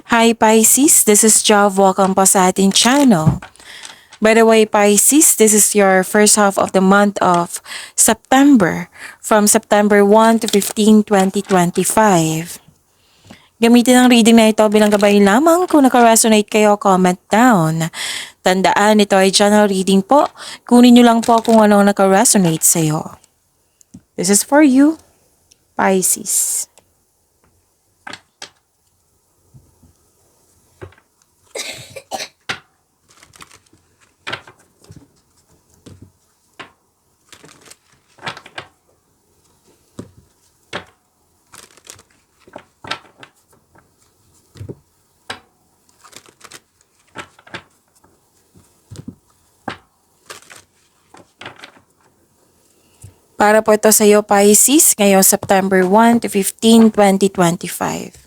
Hi Pisces, this is Jav. Welcome po sa ating channel. By the way, Pisces, this is your first half of the month of September, from September 1 to 15, 2025. Gamitin ang reading na ito bilang gabay lamang. Kung naka-resonate kayo, comment down. Tandaan, ito ay general reading po. Kunin nyo lang po kung ano ang naka-resonate sa'yo. This is for you, Pisces. Para po ito sa iyo, Pisces, ngayong September 1 to 15, 2025.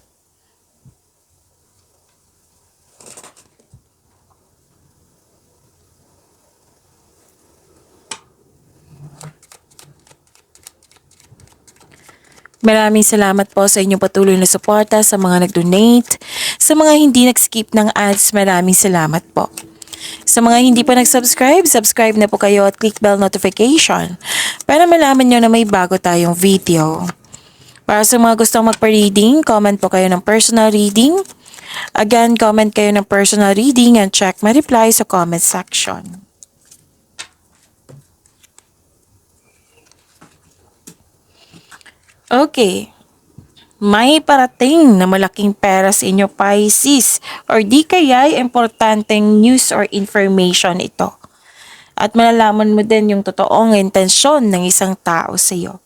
Maraming salamat po sa inyong patuloy na suporta, sa mga nag-donate, sa mga hindi nag-skip ng ads, maraming salamat po. Sa mga hindi pa nag-subscribe, subscribe na po kayo at click bell notification para malaman nyo na may bago tayong video. Para sa mga gustong magpa-reading, comment po kayo ng personal reading. Again, comment kayo ng personal reading and check my reply sa comment section. Okay. May parating na malaking pera sa inyo, Pisces, or di kaya importanteng news or information ito. At malalaman mo din yung totoong intensyon ng isang tao sa iyo.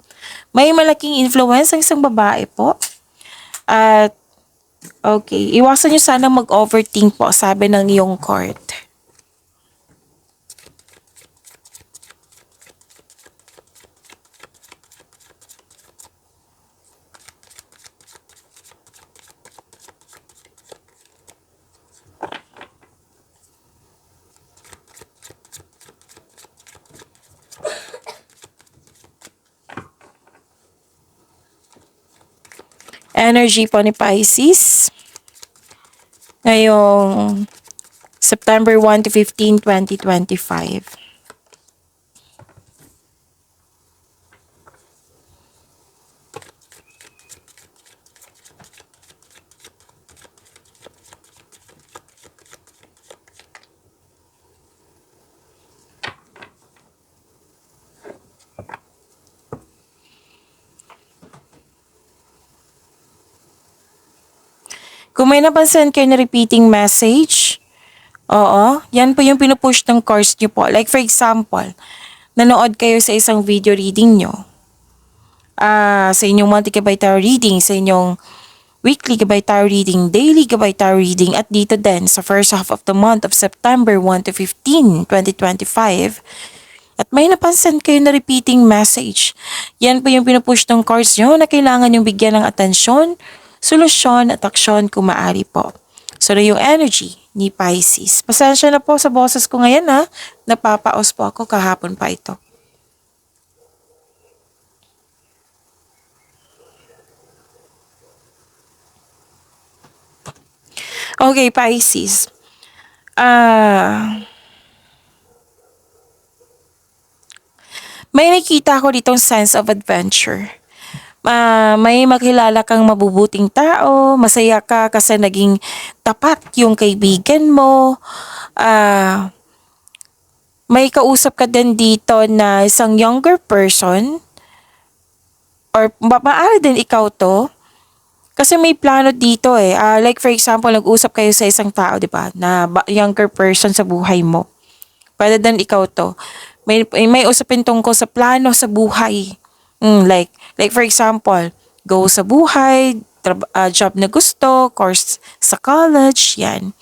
May malaking influence ang isang babae po. At okay, iwasan nyo sana mag-overthink po, sabi ng iyong card. Energy po ni Pisces ngayong September 1 to 15, 2025. Kung may napansin kayo na repeating message, oo, yan po yung pinupush ng cards nyo po. Like for example, nanood kayo sa isang video reading nyo. Sa inyong monthly Gabay Tarot reading, sa inyong weekly Gabay Tarot reading, daily Gabay Tarot reading, at dito din sa first half of the month of September 1 to 15, 2025. At may napansin kayo na repeating message. Yan po yung pinupush ng cards nyo na kailangan yung bigyan ng atensyon, solusyon at aksyon kung maaari po. So na yung energy ni Pisces. Pasensya na po sa boses ko ngayon ha. Napapaos po ako, kahapon pa ito. Okay, Pisces. May nakita ko ditong sense of adventure. May makilala kang mabubuting tao, masaya ka kasi naging tapat yung kaibigan mo. May kausap ka din dito na isang younger person, or maaari din ikaw to. Kasi may plano dito eh. Like for example, nag-usap kayo sa isang tao, di ba? Na younger person sa buhay mo. Pwede din ikaw to. May usapin tungkol sa plano sa buhay. Like for example, go sa buhay, job na gusto, course sa college, yan.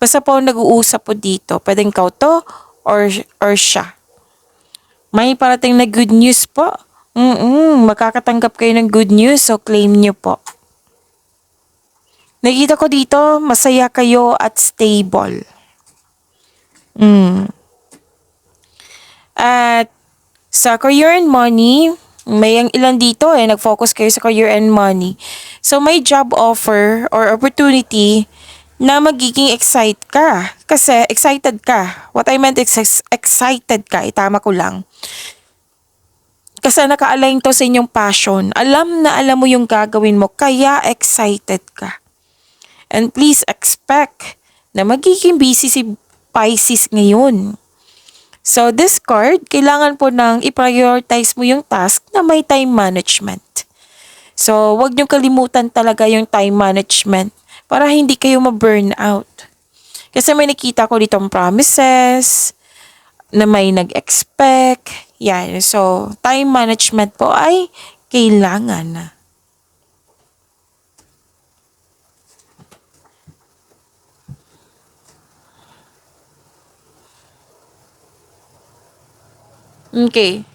Basta po nag-uusap po dito, pwedeng ikaw to or siya. May parating na good news po. Makakatanggap kayo ng good news, so claim nyo po. Nakita ko dito, masaya kayo at stable. At sa career and money, May ang ilan dito nag-focus kayo sa career and money. So may job offer or opportunity na magiging excited ka. What I meant is excited ka. Itama ko lang. Kasi naka-align to sa inyong passion. Alam na alam mo yung gagawin mo, kaya excited ka. And please expect na magiging busy si Pisces ngayon. So this card, kailangan po nang i-prioritize mo yung task na may time management. So wag niyong kalimutan talaga yung time management para hindi kayo ma-burn out. Kasi may nakita ko ditong promises na may nag-expect. Yan. So time management po ay kailangan. Okay.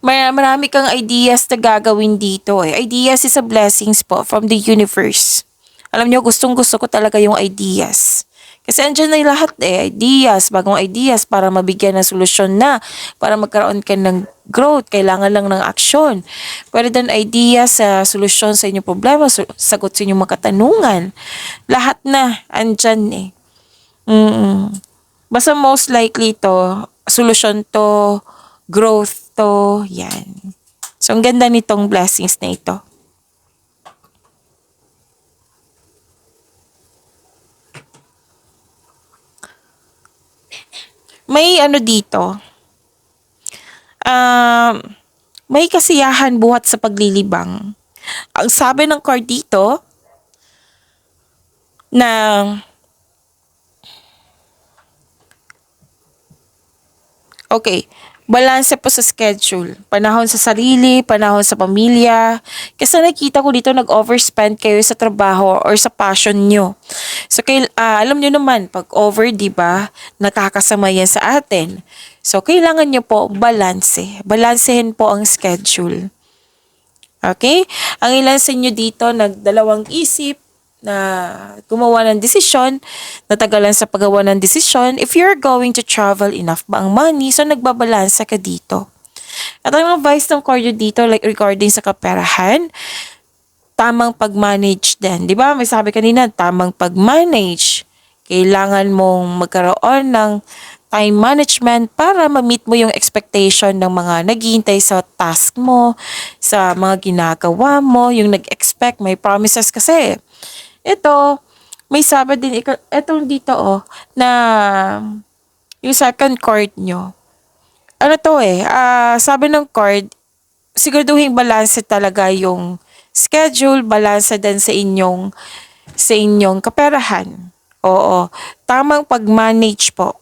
Marami kang ideas na gagawin dito eh. Ideas is a blessings po from the universe. Alam nyo, gustong gusto ko talaga yung ideas. Kasi andyan na yung lahat eh. Ideas, bagong ideas para mabigyan ng solusyon na. Para magkaroon ka ng growth. Kailangan lang ng aksyon. Pwede din ideas sa solusyon sa inyong problema. Sagot sa inyong mga katanungan. Lahat na andyan eh. Basta most likely to, solusyon to, growth to, yan. So, ang ganda nitong blessings na ito. May ano dito, may kasiyahan buhat sa paglilibang. Ang sabi ng card dito, na okay, balanse po sa schedule. Panahon sa sarili, panahon sa pamilya. Kasi nakita ko dito nag-overspend kayo sa trabaho or sa passion nyo. So, alam nyo naman, pag over, di ba, nakakasama yan sa atin. So, kailangan nyo po balanse. Balansehin po ang schedule. Okay? Ang ilan sa inyo dito nagdalawang isip, na gumawa ng desisyon, natagalan sa paggawa ng desisyon, if you're going to travel, enough ba ang money? So, nagbabalansa ka dito. At ang advice ng cardio dito, like regarding sa kaperahan, tamang pag-manage din. Di ba? May sabi kanina, tamang pag-manage. Kailangan mong magkaroon ng time management para ma-meet mo yung expectation ng mga naghihintay sa task mo, sa mga ginagawa mo, yung nag-expect, may promises kasi. Ito, may sabi din, etong dito na yung second card nyo. Ano to sabi ng card, siguraduhin balanse talaga yung schedule, balanse din sa inyong kaperahan. Oo, tamang pag-manage po.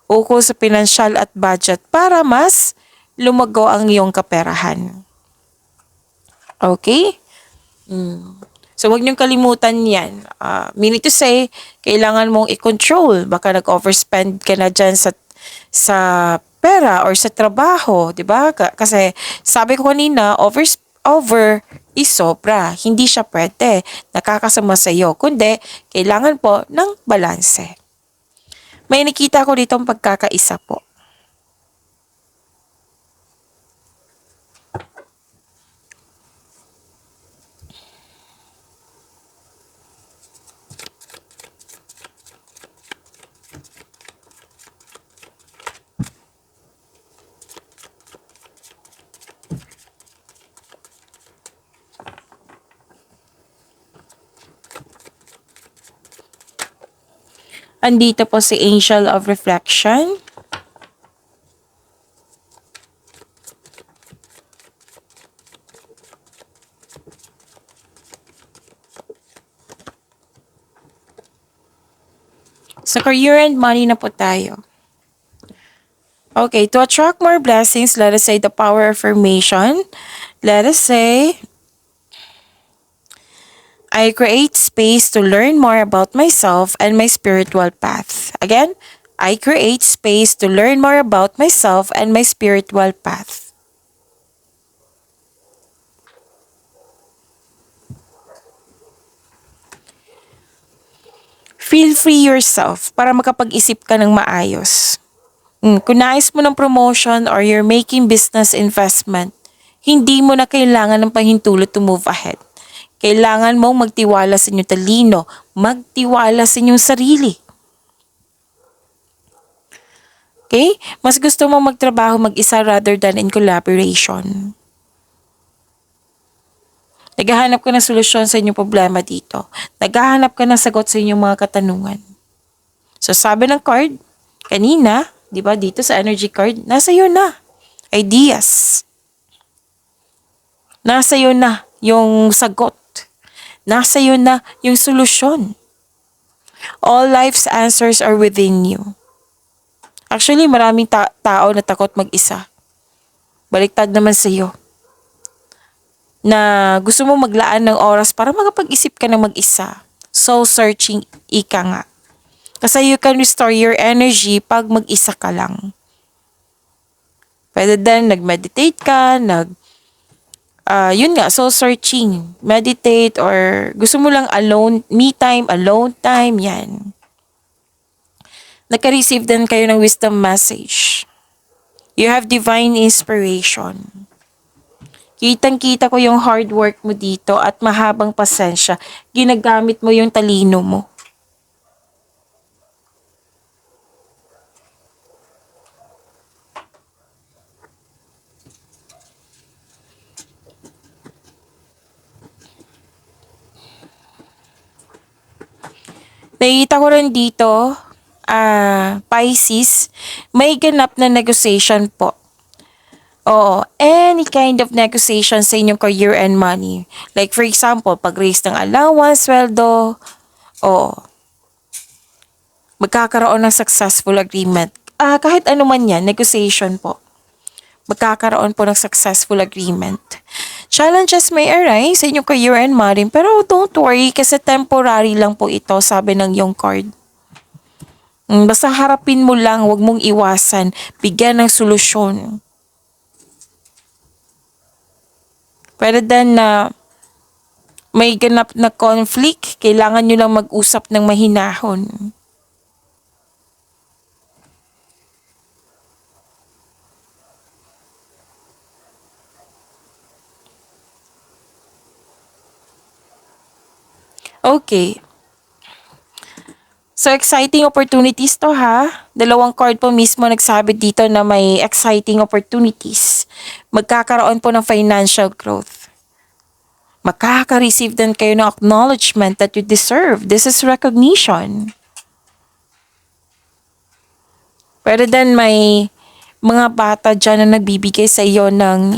Ukol sa financial at budget para mas lumago ang iyong kaperahan. Okay? So, huwag niyong kalimutan yan. Meaning to say, kailangan mong i-control. Baka nag-overspend ka na dyan sa pera or sa trabaho. Diba? Kasi, sabi ko kanina, over is sobra. Hindi siya pwede. Nakakasama sa iyo. Kundi, kailangan po ng balanse. May nakita ko dito ang pagkakaisa po. Andito po si Angel of Reflection. Sa career and money na po tayo. Okay, to attract more blessings, let us say the power affirmation. Let us say, I create space to learn more about myself and my spiritual path. Again, I create space to learn more about myself and my spiritual path. Feel free yourself para makapag-isip ka ng maayos. Kung nais mo ng promotion or you're making business investment, Hindi mo na kailangan ng pahintulot to move ahead. Kailangan mong magtiwala sa inyong talino, magtiwala sa inyong sarili. Okay? Mas gusto mo magtrabaho mag-isa rather than in collaboration. Naghahanap ka ng solusyon sa inyong problema dito. Naghahanap ka ng sagot sa inyong mga katanungan. So sabi ng card, kanina, di ba dito sa energy card, nasa iyo na. Ideas. Nasa iyo na yung sagot. Nasa iyo na yung solusyon. All life's answers are within you. Actually, maraming tao na takot mag-isa. Baliktad naman sa iyo. Na gusto mo maglaan ng oras para makapag-isip ka ng mag-isa. Soul searching, ika nga. Kasi you can restore your energy pag mag-isa ka lang. Pwede din nag-meditate ka, yun nga, soul searching, meditate, or gusto mo lang alone, me time, alone time, yan. Nagka-receive din kayo ng wisdom message. You have divine inspiration. Kitang-kita ko yung hard work mo dito at mahabang pasensya. Ginagamit mo yung talino mo. Nakikita ko rin dito, Pisces, may ganap na negotiation po. Oo, any kind of negotiation sa inyong career and money. Like for example, pag-raise ng allowance, sweldo, oo, magkakaroon ng successful agreement. Kahit ano man yan, negotiation po. Magkakaroon po ng successful agreement. Challenges may arise sa inyong career and money, pero don't worry kasi temporary lang po ito, sabi ng yung card. Basta harapin mo lang, wag mong iwasan, bigyan ng solusyon. Pwede din na may ganap na conflict, kailangan nyo lang mag-usap ng mahinahon. Okay. So, exciting opportunities to ha. Dalawang card po mismo nagsabi dito na may exciting opportunities. Magkakaroon po ng financial growth. Makaka-receive din kayo ng acknowledgement that you deserve. This is recognition. Pwede din may mga bata dyan na nagbibigay sa iyo ng,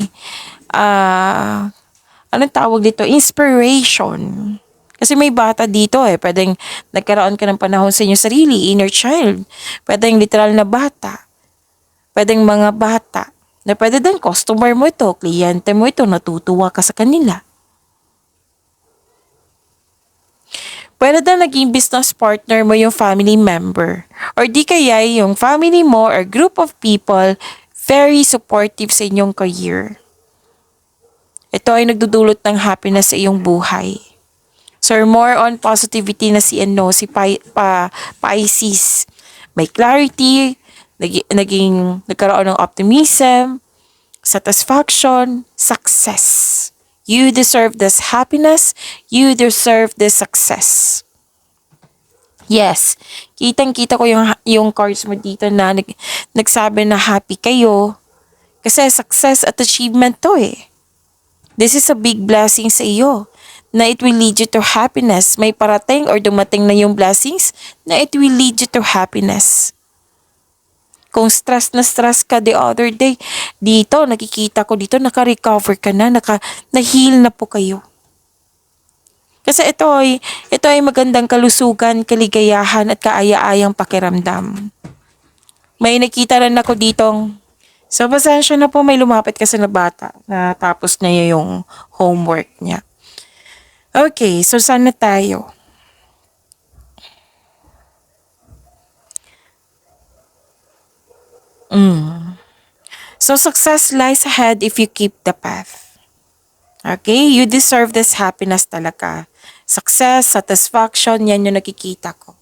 anong tawag dito? Inspiration. Kasi may bata dito pwedeng nagkaroon ka ng panahon sa inyong sarili, inner child. Pwedeng literal na bata. Pwedeng mga bata. Na pwede din customer mo ito, kliyente mo ito, natutuwa ka sa kanila. Pwede din naging business partner mo yung family member. Or di kaya yung family mo or group of people very supportive sa inyong career. Ito ay nagdudulot ng happiness sa iyong buhay. So, more on positivity na si Pisces. May clarity, nagkaroon ng optimism, satisfaction, success. You deserve this happiness. You deserve this success. Yes, kitang-kita ko yung cards mo dito na nagsabi na happy kayo. Kasi success at achievement to This is a big blessing sa iyo na it will lead you to happiness. May parating or dumating na yung blessings na it will lead you to happiness. Kung stress ka the other day, dito, nakikita ko dito, naka-recover ka na, na-heal na po kayo. Kasi ito ay magandang kalusugan, kaligayahan at kaaya-ayang pakiramdam. May nakita rin ako ditong, so pasensya na po, may lumapit kasi na bata na tapos na yung homework niya. Okay, so saan na tayo? So success lies ahead if you keep the path. Okay, you deserve this happiness talaga. Success, satisfaction, yan yung nakikita ko.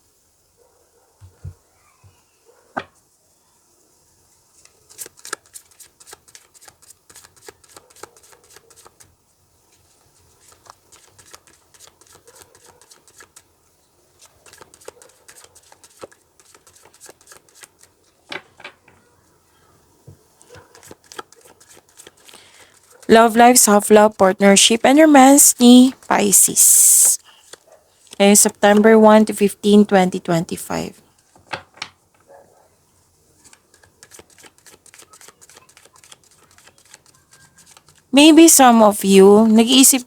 Love life, self-love, partnership, and romance ni Pisces. Ngayong September 1 to 15, 2025. Maybe some of you,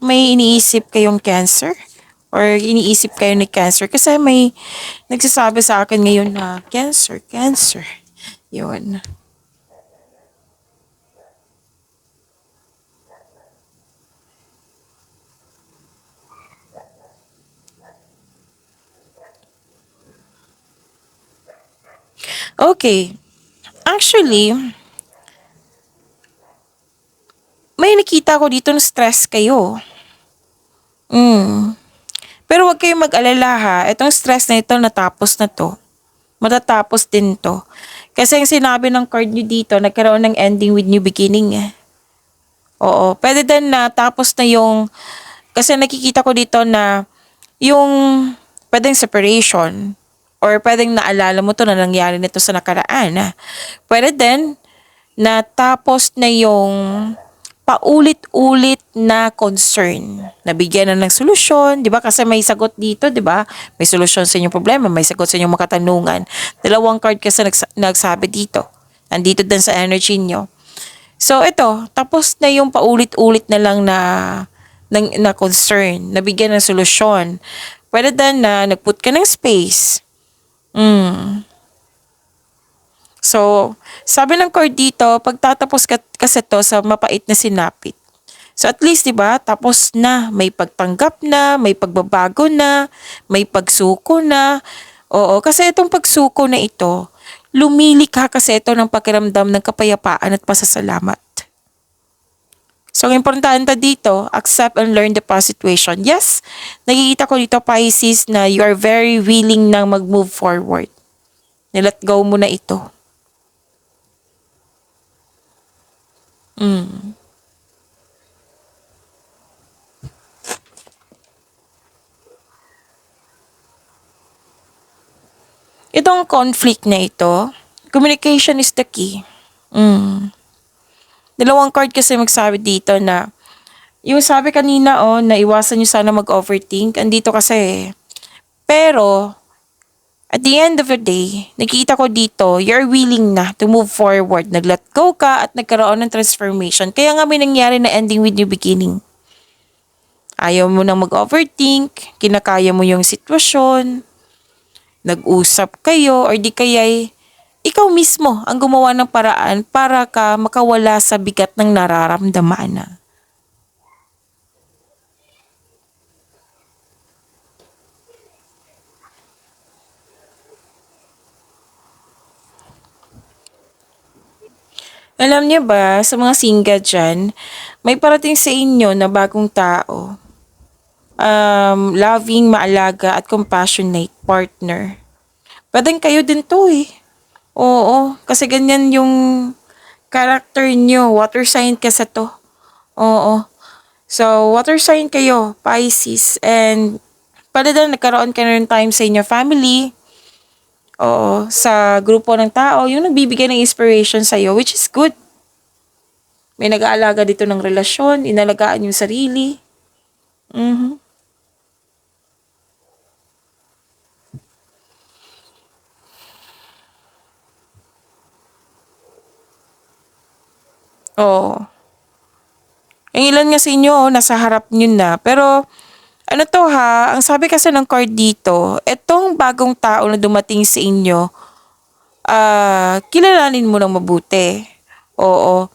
may iniisip kayong cancer or iniisip kayo ni cancer kasi may nagsasabi sa akin ngayon na cancer, cancer. Yun. Okay. Actually, may nakita ko dito na stress kayo. Mm. Pero wag kayong mag-alala ha. Itong stress na ito, natapos na to. Matatapos din to. Kasi yung sinabi ng card nyo dito, nagkaroon ng ending with new beginning eh. Oo. Pwede din na tapos na yung, kasi nakikita ko dito na yung pwedeng separation or pwedeng naalala mo to na nangyari nito sa nakaraan. Pwede din na tapos na yung paulit-ulit na concern. Nabigyan na ng solusyon, 'di ba? Kasi may sagot dito, 'di ba? May solusyon sa inyong problema, may sagot sa inyong mga katanungan. Dalawang card kasi nagsabi dito. Nandito din sa energy nyo. So ito, tapos na yung paulit-ulit na lang na concern, nabigyan ng solusyon. Pwede din na nagput ka ng space. So, sabi ng card dito, pagtatapos ka kasi to sa mapait na sinapit. So at least 'di ba, tapos na, may pagtanggap na, may pagbabago na, may pagsuko na. Oo, kasi itong pagsuko na ito, lumilikha kasi ito ng pakiramdam ng kapayapaan at pasasalamat. So, ang importante dito, accept and learn the past situation. Yes, nakikita ko dito, Pisces, na you are very willing nang mag-move forward. Nilet go mo na ito. Itong conflict na ito, communication is the key. Dalawang card kasi magsabi dito na, yung sabi kanina na iwasan nyo sana mag-overthink, andito kasi. Pero, at the end of the day, nakita ko dito, you're willing na to move forward. Nag-let go ka at nagkaroon ng transformation. Kaya nga may nangyari na ending with new beginning. Ayaw mo nang mag-overthink, kinakaya mo yung sitwasyon, nag-usap kayo, or di kaya'y ikaw mismo ang gumawa ng paraan para ka makawala sa bigat ng nararamdaman na. Alam niyo ba, sa mga single dyan, may parating sa inyo na bagong tao. Loving, maalaga, at compassionate partner. Pwedeng kayo din to eh. Oo, kasi ganyan yung character nyo. Water sign kasi to. Oo. So, water sign kayo, Pisces. And, pwede din nagkaroon ka na rin time sa inyo family. Oo, sa grupo ng tao, yung nagbibigay ng inspiration sa'yo, which is good. May nag-aalaga dito ng relasyon, inalagaan yung sarili. Oo. Yung ilan nga sa inyo, nasa harap nyo na. Pero, ano to ha, ang sabi kasi ng card dito, etong bagong tao na dumating sa inyo, kilalanin mo ng mabuti. Oo.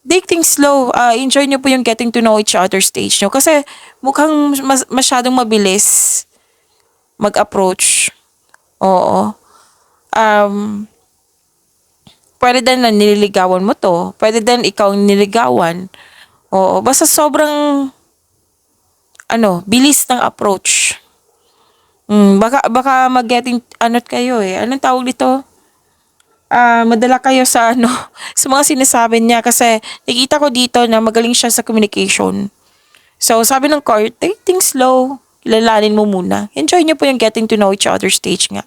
Take things slow. Enjoy nyo po yung getting to know each other stage nyo. Kasi mukhang masyadong mabilis mag-approach. Oo. Pwede din na nililigawan mo to. Pwede din ikaw ang niligawan. Oo. Basta sobrang bilis ng approach. Baka mag-getting, kayo eh. Anong tawag dito? Madala kayo sa sa mga sinasabi niya kasi nakita ko dito na magaling siya sa communication. So, sabi ng card, take things slow. Ilalanin mo muna. Enjoy niyo po yung getting to know each other stage nga.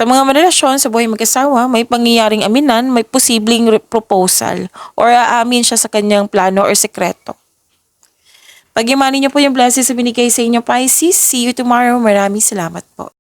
Sa mga relasyon sa buhay mag-asawa, may pangyayaring aminan, may posibleng proposal or aamin siya sa kanyang plano or sekreto. Pag-imanin niyo po yung blessings na binigay sa inyo, Pisces. See you tomorrow. Maraming salamat po.